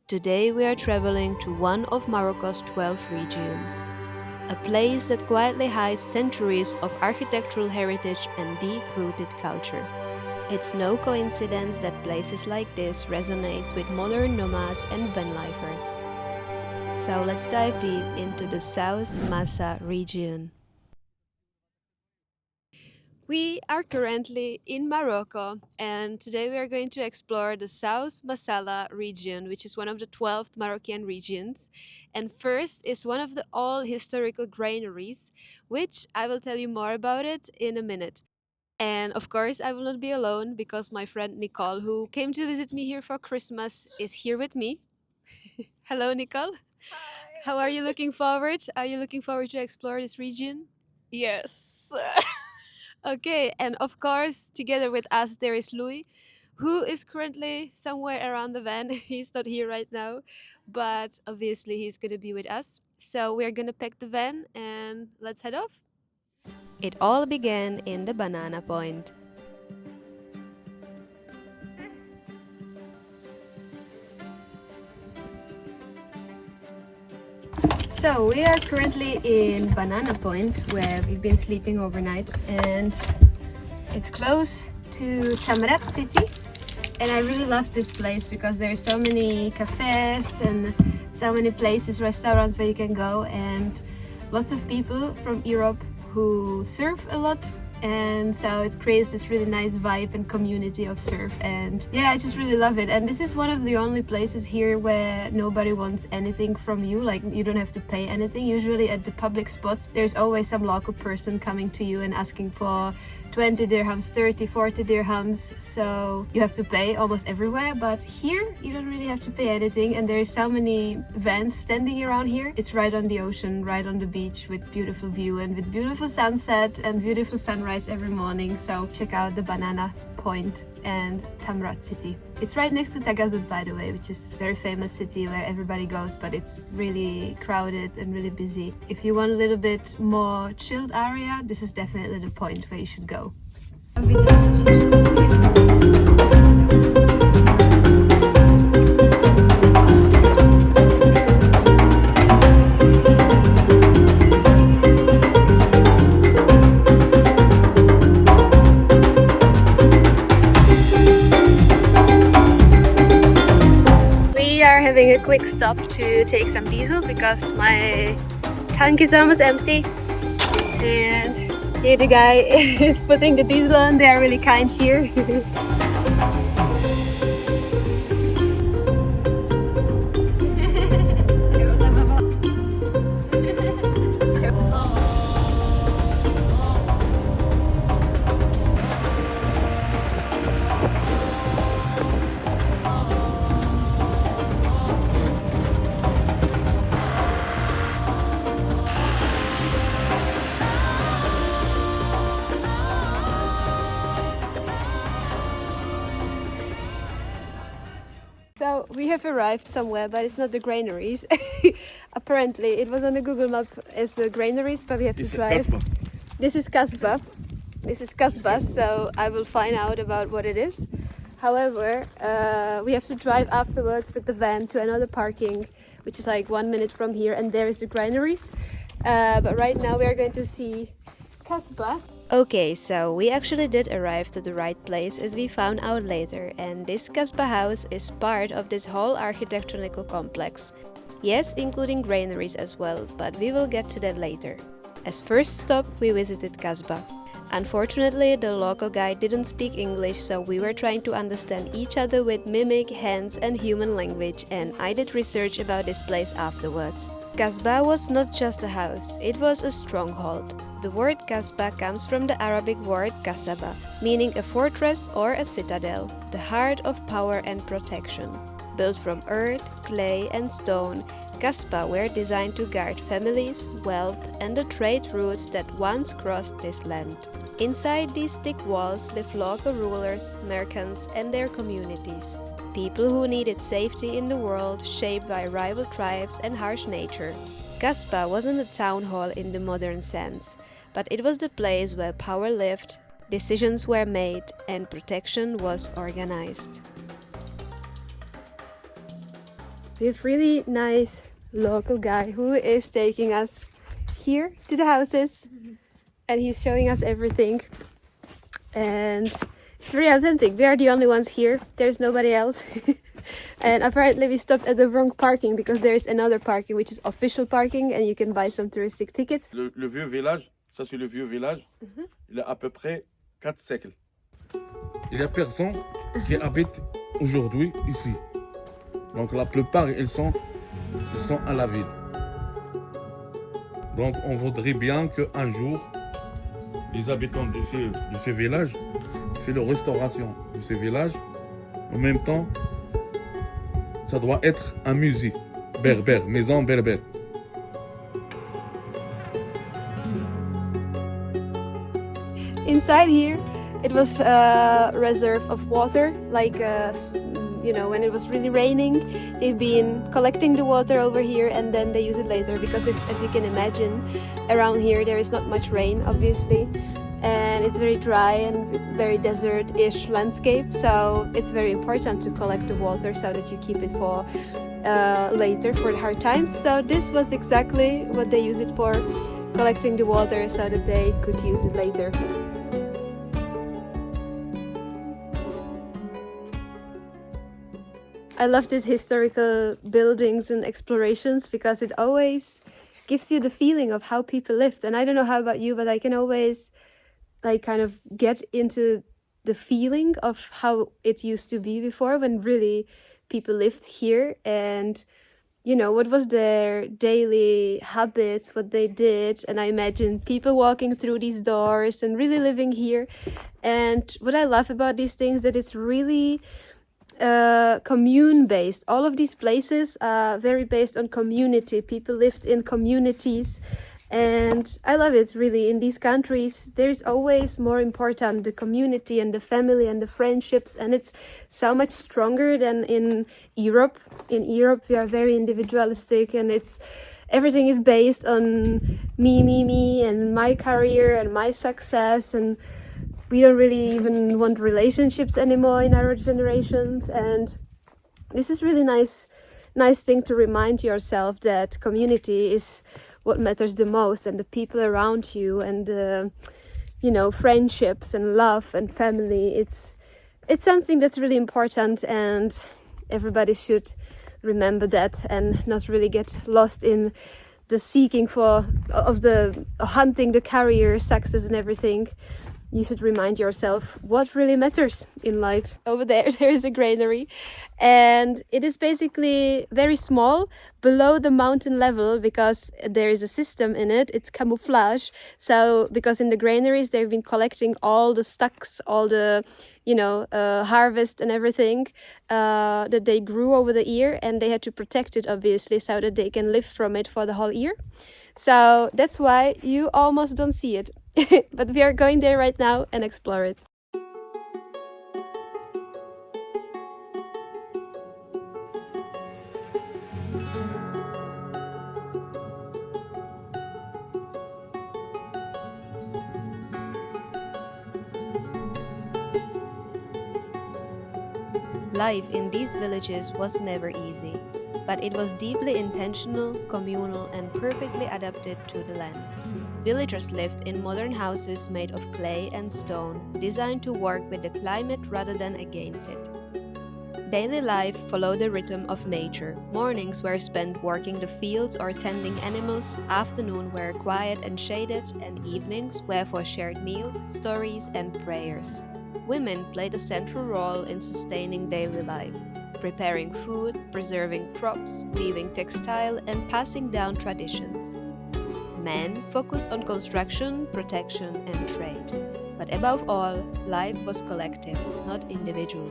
Today we are traveling to one of Morocco's 12 regions, a place that quietly hides centuries of architectural heritage and deep-rooted culture. It's no coincidence that places like this resonates with modern nomads and van lifers. So let's dive deep into the South Massa region. We are currently in Morocco, and today we are going to explore the South Massala region, which is one of the 12 Moroccan regions. And first is one of the old historical graineries, which I will tell you more about it in a minute. And of course, I will not be alone because my friend Nicole, who came to visit me here for Christmas, is here with me. Hello, Nicole. How are you looking forward? Are you looking forward to explore this region? Yes. Okay, and of course, together with us, there is Louis, who is currently somewhere around the van. He's not here right now, but obviously he's gonna be with us. So we're gonna pack the van and let's head off. It all began in the Banana Point. So we are currently in Banana Point where we've been sleeping overnight, and it's close to Tamrat city. And I really love this place because there's so many cafes and so many places, restaurants where you can go, and lots of people from Europe who surf a lot. And so it creates this really nice vibe and community of surf, and yeah, I just really love it. And this is one of the only places here where nobody wants anything from you, like you don't have to pay anything. Usually at the public spots there's always some local person coming to you and asking for 20 dirhams, 30, 40 dirhams, so you have to pay almost everywhere. But here you don't really have to pay anything, and there's so many vans standing around here. It's right on the ocean, right on the beach, with beautiful view and with beautiful sunset and beautiful sunrise every morning. So check out the Banana Point and Tamrat city. It's right next to Tagazout, by the way, which is a very famous city where everybody goes, but it's really crowded and really busy. If you want a little bit more chilled area, this is definitely the point where you should go. We are having a quick stop to take some diesel because my tank is almost empty. And here the guy is putting the diesel on. They are really kind here. So we have arrived somewhere, but it's not the graineries. Apparently, it was on the Google map as the graineries, but we have to drive. Kasba. This is Kasba. This is Kasba, so I will find out about what it is. However, we have to drive afterwards with the van to another parking, which is like 1 minute from here, and there is the graineries. But right now we are going to see Kasba. Okay, so we actually did arrive to the right place, as we found out later, and this Kasbah house is part of this whole architectonical complex. Yes, including granaries as well, but we will get to that later. As first stop, we visited Kasbah. Unfortunately, the local guy didn't speak English, so we were trying to understand each other with mimic, hands and human language, and I did research about this place afterwards. Kasbah was not just a house, it was a stronghold. The word Kasbah comes from the Arabic word kasaba, meaning a fortress or a citadel, the heart of power and protection. Built from earth, clay and stone, Kasbah were designed to guard families, wealth and the trade routes that once crossed this land. Inside these thick walls lived local rulers, merchants and their communities. People who needed safety in the world shaped by rival tribes and harsh nature. Kasbah wasn't a town hall in the modern sense, but it was the place where power lived, decisions were made, and protection was organized. We have really nice local guy who is taking us here to the houses, and he's showing us everything, and it's very authentic. We are the only ones here, there's nobody else. And apparently we stopped at the wrong parking because there is another parking which is official parking and you can buy some touristic tickets. Le vieux village, ça c'est le vieux village, il a à peu près 4 siècles. Il y a personne qui habite aujourd'hui ici. Donc la plupart ils sont à la ville. Donc on voudrait bien qu'un jour les habitants de ce village fassent la restauration de ce village. En même temps, ça doit être un musée berbère, maison berbère. Inside here, it was a reserve of water, like you know, when it was really raining, they've been collecting the water over here and then they use it later because as you can imagine, around here there is not much rain, obviously, and it's very dry and very desert-ish landscape, so it's very important to collect the water so that you keep it for later for the hard times. So this was exactly what they use it for, collecting the water so that they could use it later. I love these historical buildings and explorations because it always gives you the feeling of how people lived. And I don't know how about you, but I can always like kind of get into the feeling of how it used to be before when really people lived here, and you know what was their daily habits, what they did. And I imagine people walking through these doors and really living here. And what I love about these things, that it's really commune based. All of these places are very based on community. People lived in communities, and I love it really. In these countries there's always more important the community and the family and the friendships, and it's so much stronger than in Europe. In Europe we are very individualistic, and it's everything is based on me and my career and my success, and we don't really even want relationships anymore in our generations. And this is really nice thing to remind yourself that community is what matters the most, and the people around you, and you know, friendships and love and family. It's something that's really important, and everybody should remember that and not really get lost in the seeking for of the hunting the career success and everything. You should remind yourself what really matters in life. Over there is a granary, and it is basically very small below the mountain level because there is a system in it. It's camouflage. So because in the granaries they've been collecting all the stocks, all the, you know, harvest and everything that they grew over the year, and they had to protect it obviously so that they can live from it for the whole year. So that's why you almost don't see it. But we are going there right now and explore it. Life in these villages was never easy, but it was deeply intentional, communal, and perfectly adapted to the land. Villagers lived in modern houses made of clay and stone, designed to work with the climate rather than against it. Daily life followed the rhythm of nature. Mornings were spent working the fields or tending animals, afternoons were quiet and shaded, and evenings were for shared meals, stories, and prayers. Women played a central role in sustaining daily life, preparing food, preserving crops, weaving textile, and passing down traditions. Men focused on construction, protection, and trade. But above all, life was collective, not individual.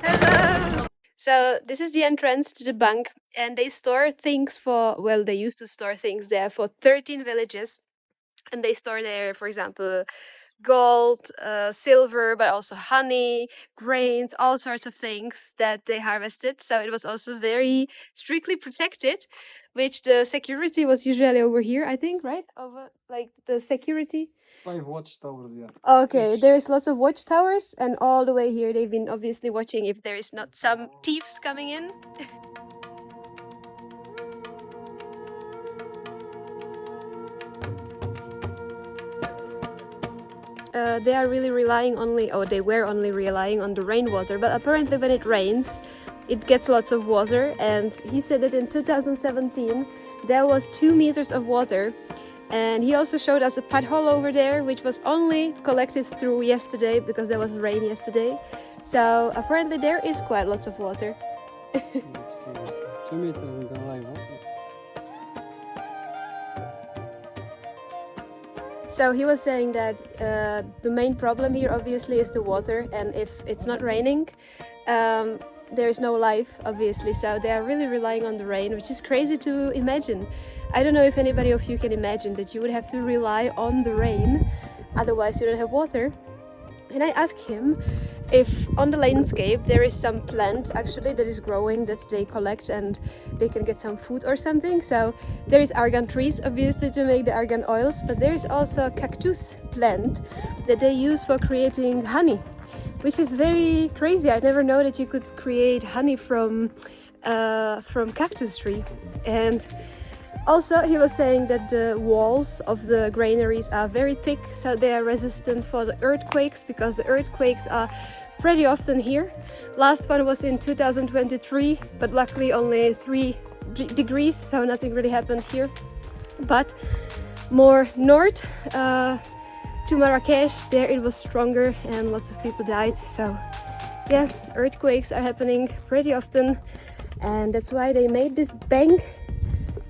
Hello! So this is the entrance to the bank, and they store things for, well, they used to store things there for 13 villages. And they store there, for example, gold, silver, but also honey, grains, all sorts of things that they harvested. So it was also very strictly protected, which the security was usually over here, I think, right? Over like the security. 5 watchtowers, yeah. Okay, there is lots of watchtowers, and all the way here they've been obviously watching if there is not some thieves coming in. They are really relying only, or they were only relying on the rainwater, but apparently when it rains, it gets lots of water. And he said that in 2017 there was 2 meters of water. And he also showed us a pothole over there, which was only collected through yesterday because there was rain yesterday. So apparently there is quite lots of water. 2 meters in the line, huh? So he was saying that the main problem here obviously is the water, and if it's not raining, there is no life obviously. So they are really relying on the rain, which is crazy to imagine. I don't know if anybody of you can imagine that you would have to rely on the rain, otherwise you don't have water. And I asked him if on the landscape there is some plant actually that is growing that they collect and they can get some food or something. So there is argan trees obviously to make the argan oils, but there is also a cactus plant that they use for creating honey, which is very crazy. I never know that you could create honey from cactus tree. And also, he was saying that the walls of the graineries are very thick, so they are resistant for the earthquakes, because the earthquakes are pretty often here. Last one was in 2023, but luckily only 3 degrees, so nothing really happened here. But more north to Marrakesh, there it was stronger and lots of people died. So yeah, earthquakes are happening pretty often, and that's why they made this bank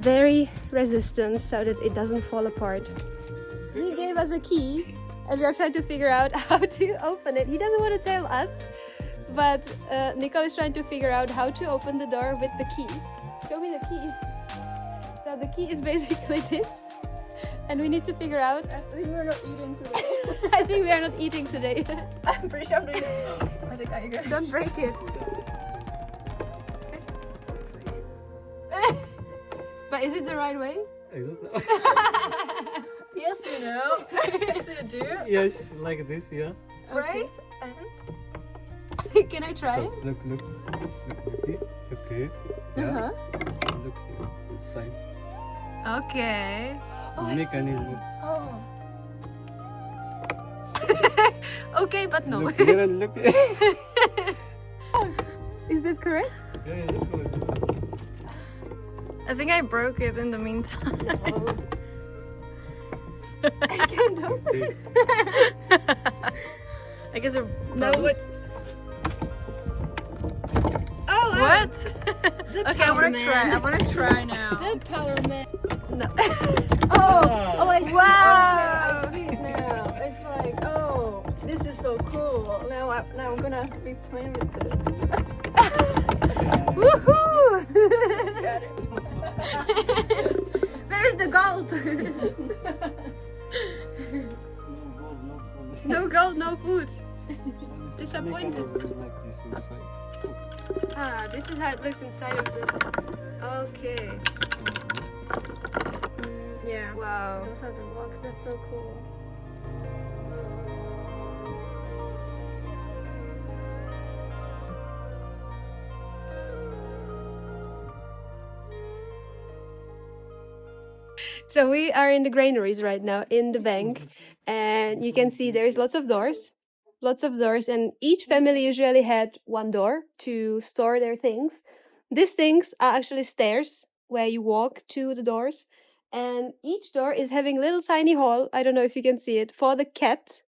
very resistant so that it doesn't fall apart. He gave us a key and we are trying to figure out how to open it. He doesn't want to tell us, but Nicole is trying to figure out how to open the door with the key. Show me the key. So the key is basically this, and we need to figure out. I think we're not eating today. I think we are not eating today. I'm pretty sure I'm doing it. I think I guess. Don't break it. But is it the right way? Yes, you know. Yes, you do. Yes, like this, yeah. Right? And Can I try it? Look here. Okay. Yeah. uh-huh. Look here. This side. Okay. Oh, I see. Mechanism. Oh. Okay, but no. Look here and look here. Is it correct? Yeah, is it good? I think I broke it in the meantime. I can't open it. I guess it No, what? Oh, What? The Okay, I Power wanna try. I Man. wanna try now. The Power Man. No. Oh, I see. Wow. Okay, I see it now. It's like, oh, this is so cool. Now I'm gonna be playing with this. Woohoo! Got it. Where is the gold? No gold, no food. Disappointed. Mechanism is like this inside. Ah, this is how it looks inside of the. Okay. Yeah. Wow. Those are the locks. That's so cool. So we are in the graineries right now in the bank, and you can see there's lots of doors, and each family usually had one door to store their things. These things are actually stairs where you walk to the doors, and each door is having a little tiny hole. I don't know if you can see it, for the cat.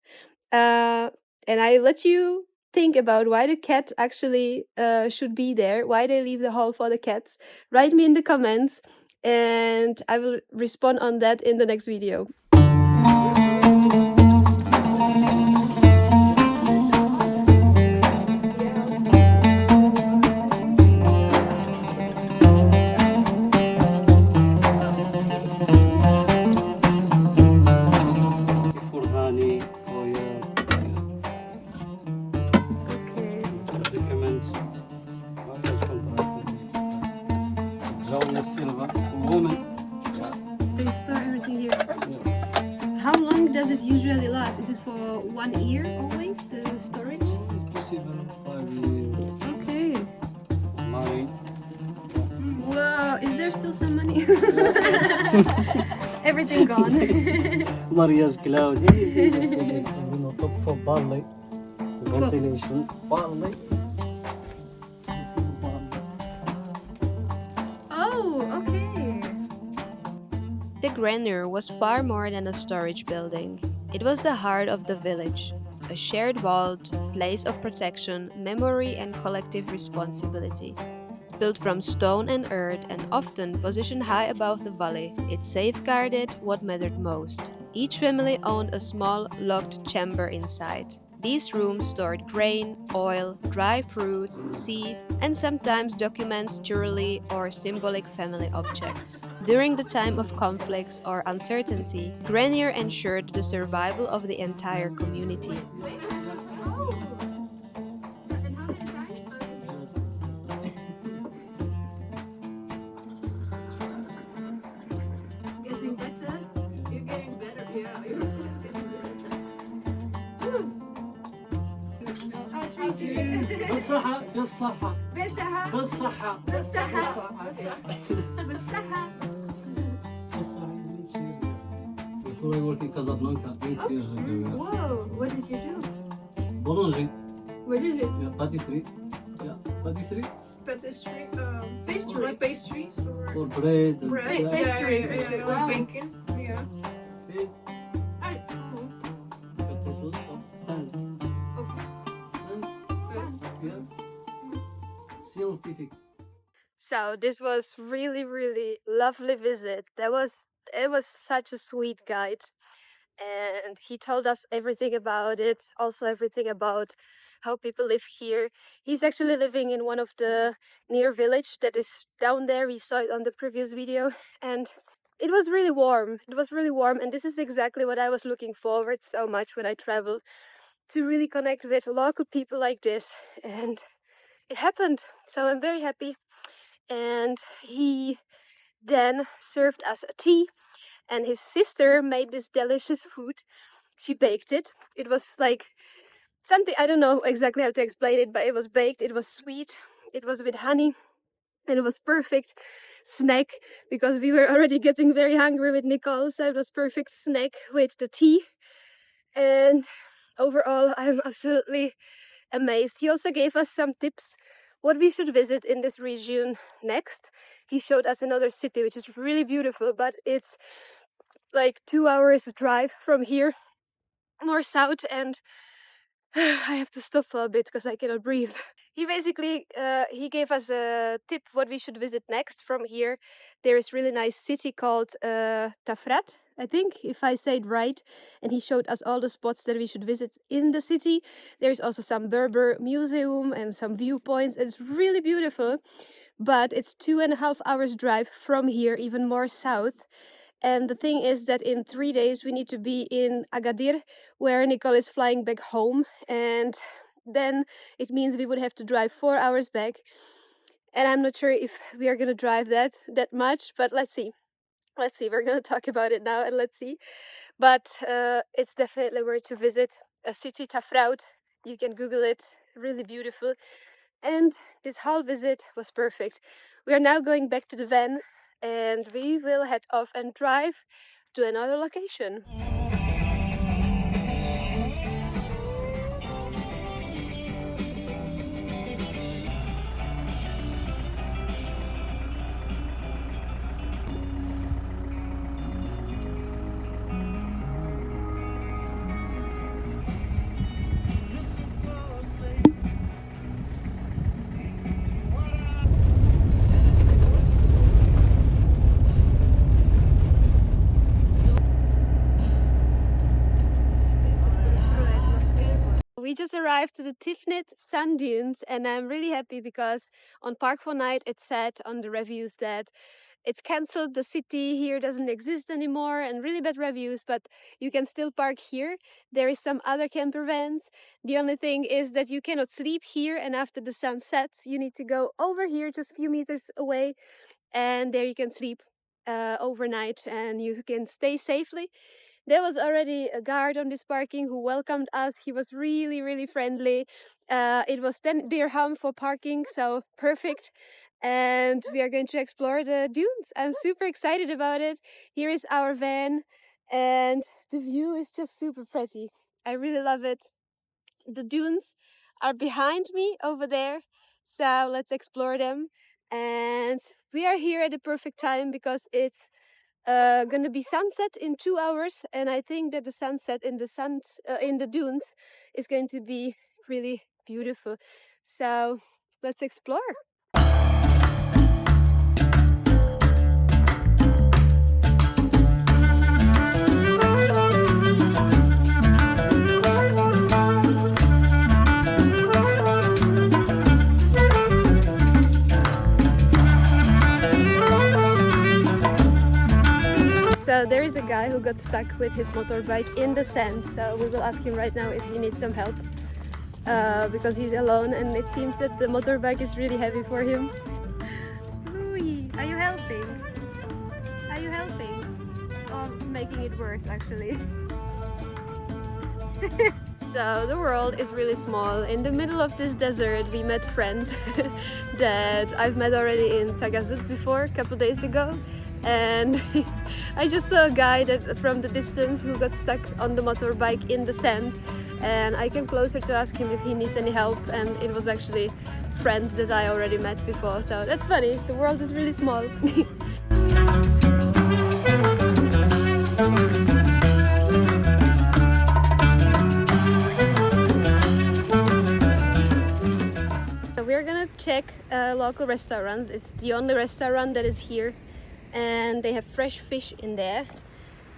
And I let you think about why the cat actually should be there, why they leave the hole for the cats. Write me in the comments, and I will respond on that in the next video. For honey, oil, Okay. medicaments, Silva, woman. They store everything here. Yeah. How long does it usually last? Is it for 1 year always, the storage? It's possible 5 years. Okay. Money. Whoa, is there still some money? Everything gone. Mariage clothes, everything is possible. And then on top for barley, ventilation, barley. Oh, okay. The granary was far more than a storage building. It was the heart of the village, a shared vault, place of protection, memory, and collective responsibility. Built from stone and earth and often positioned high above the valley, it safeguarded what mattered most. Each family owned a small, locked chamber inside. These rooms stored grain, oil, dry fruits, seeds, and sometimes documents, jewelry, or symbolic family objects. During the time of conflicts or uncertainty, granier ensured the survival of the entire community. Oh. So, and how many times? Getting better? You're getting better. Yeah, you're getting better. Oh, 3 بالصحة بالصحة بالصحة بالصحة بالصحة بالصحة بالصحة. بالصحة. Before I work in Casablanca, 8 years ago. Whoa, what did you do? Boulangerie, Where did you? yeah, pâtisserie, yeah, pâtisserie Pastry. Pastry. Like pastries or for bread. and bread. Wait, yeah, pastry. Yeah, Wow. like bacon. Yeah. Yes, I, oh. a total of 16. Yeah. Scientific. So this was really lovely visit. It was such a sweet guide, and he told us everything about it, also everything about how people live here. He's actually living in one of the near village that is down there. We saw it on the previous video, and it was really warm. It was really warm, and this is exactly what I was looking forward so much when I traveled, to really connect with local people like this, and it happened. So I'm very happy. And he then served us a tea, and his sister made this delicious food. She baked it. It was like something, I don't know exactly how to explain it, but it was baked, it was sweet, it was with honey, and it was perfect snack because we were already getting very hungry with Nicole, so it was perfect snack with the tea. And overall, I'm absolutely amazed. He also gave us some tips what we should visit in this region next. He showed us another city which is really beautiful, but it's like 2 hours drive from here, more south, and I have to stop for a bit because I cannot breathe. He basically he gave us a tip what we should visit next from here. There is really nice city called Tafrat, I think, if I say it right, and he showed us all the spots that we should visit in the city. There's also some Berber museum and some viewpoints. It's really beautiful, but it's 2.5 hours drive from here, even more south. And the thing is that in 3 days we need to be in Agadir, where Nicole is flying back home, and then it means we would have to drive 4 hours back. And I'm not sure if we are gonna drive that much, but let's see. Let's see. We're gonna talk about it now, and let's see. But it's definitely worth to visit a city, Tafraut. You can Google it. Really beautiful. And this whole visit was perfect. We are now going back to the van, and we will head off and drive to another location. We just arrived to the Tifnit sand dunes, and I'm really happy because on Park 4 Night it said on the reviews that it's cancelled, the city here doesn't exist anymore, and really bad reviews, but you can still park here. There is some other camper vans. The only thing is that you cannot sleep here, and after the sun sets you need to go over here just a few meters away, and there you can sleep overnight and you can stay safely. There was already a guard on this parking who welcomed us. He was really, really friendly. It was 10 dirham for parking, so perfect. And we are going to explore the dunes. I'm super excited about it. Here is our van, and the view is just super pretty. I really love it. The dunes are behind me over there, so let's explore them. And we are here at the perfect time because it's gonna be sunset in 2 hours, and I think that the sunset in the dunes is going to be really beautiful. So let's explore. So there is a guy who got stuck with his motorbike in the sand, so we will ask him right now if he needs some help, because he's alone and it seems that the motorbike is really heavy for him. Louis, are you helping? Are you helping? Or making it worse, actually? So the world is really small. In the middle of this desert we met a friend that I've met already in Tagazut before, a couple days ago. And I just saw a guy that from the distance who got stuck on the motorbike in the sand, and I came closer to ask him if he needs any help, and it was actually friends that I already met before. So that's funny, the world is really small. We're gonna check a local restaurant. It's the only restaurant that is here, and they have fresh fish in there.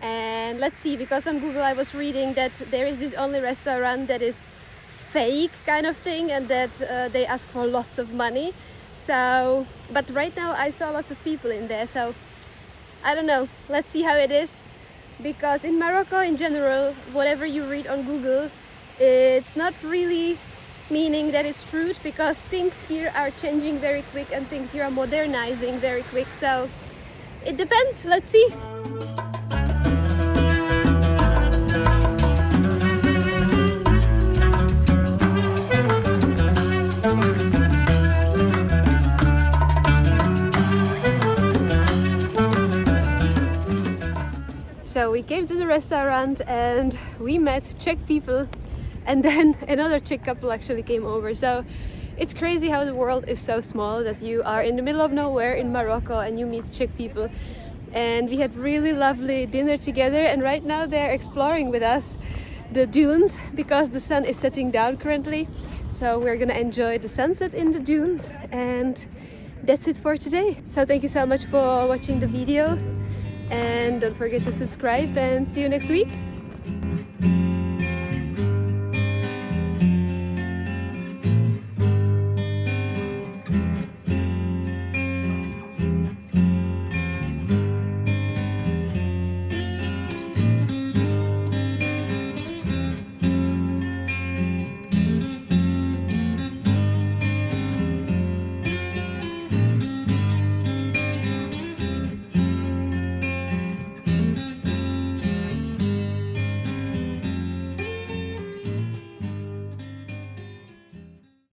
And let's see, because on Google I was reading that there is this only restaurant that is fake kind of thing, and that they ask for lots of money. So, but right now I saw lots of people in there, so I don't know, let's see how it is. Because in Morocco in general, whatever you read on Google, it's not really meaning that it's true, because things here are changing very quick and things here are modernizing very quick. So it depends, let's see. So we came to the restaurant and we met Czech people, and then another Czech couple actually came over. So it's crazy how the world is so small, that you are in the middle of nowhere in Morocco and you meet Czech people. And we had really lovely dinner together, and right now they're exploring with us the dunes because the sun is setting down currently. So we're gonna enjoy the sunset in the dunes, and that's it for today. So thank you so much for watching the video, and don't forget to subscribe, and see you next week.